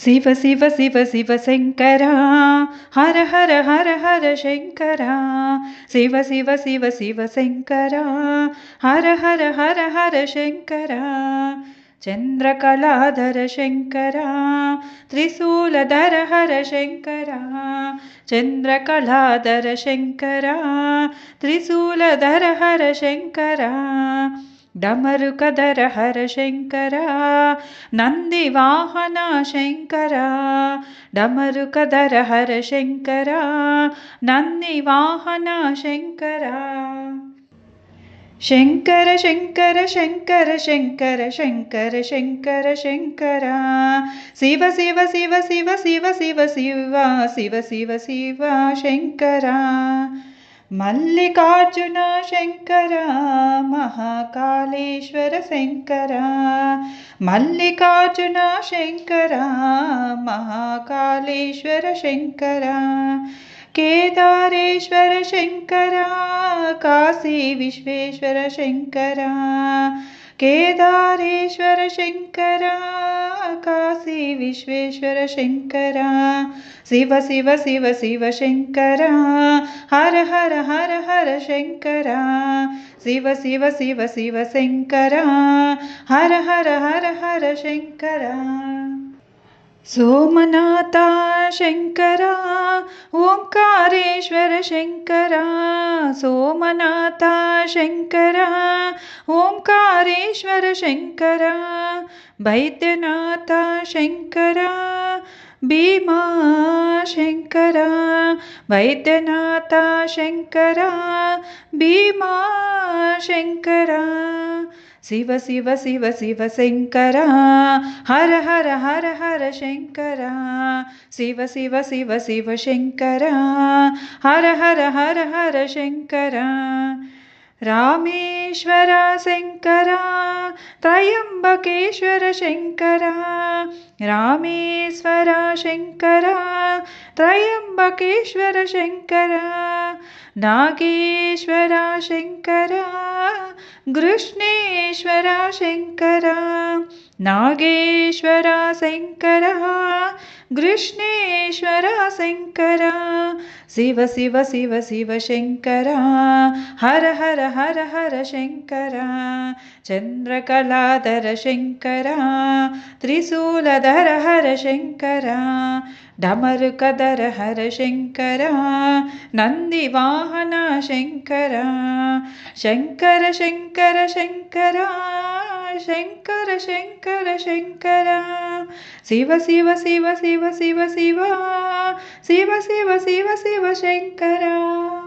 Shiva Shiva Shiva Shiva Shankara Har Har Har Har Shankara Shiva Shiva Shiva Shiva Shankara Har Har Har Har Shankara चन्द्रकलाधर Shankara त्रिशूलधर Har Shankara चन्द्रकलाधर Shankara त्रिशूलधर Har Shankara डमरुकधर Har Shankara नन्दिवाहन Shankara डमरुकधर Har Shankara नन्दिवाहन Shankara Shankar Shankar Shankar Shankar Shankar Shankar Shankara Shiva Shiva Shiva Shiva Shiva Shiva Shiva Shiva Shiva Shiva Shankara Mallikarjun Shankara Mahakaleshwar Shankara Mallikarjun Shankara Mahakaleshwar Shankara Kedareshwar Shankara Kashi Vishweshwar Shankara Kedareshwar Shankara Kashi Vishweshwar Shankara Shiva Shiva Shiva Shiva Shankara Har Har Har Har Shankara Shiva Shiva Shiva Shiva Shankara Har Har Har Har Shankara Somnath Shankara Omkareshwar Shankara Somnath Shankara Omkareshwar Shankara Vaidyanath Shankara Bhima Shankara Vaidyanath Shankara Bhima Shankara Shiva Shiva Shiva Shiva Shankara Har Har Har Har Shankara Shiva Shiva Shiva Shiva Shankara Har Har Har Har Shankara Rameshwar Shankara Trimbakeshwar Shankara Rameshwar Shankara Trimbakeshwar Shankara Nageshwar Shankara Krishneshwar Shankara Nageshwar Shankara Krishneshwar Shankara Shiva Shiva Shiva Shiva Shankara Har Har Har Har Shankara चन्द्रकलाधर Shankara त्रिशूलधर Har Shankara डमरुकधर Har Shankara नन्दिवाहन Shankara Shankar Shankar Shankara Shankar Shankar Shankara Shiva Shiva Shiva Shiva Shiva Shiva Shiva Shiva Shiva Shiva Shankara.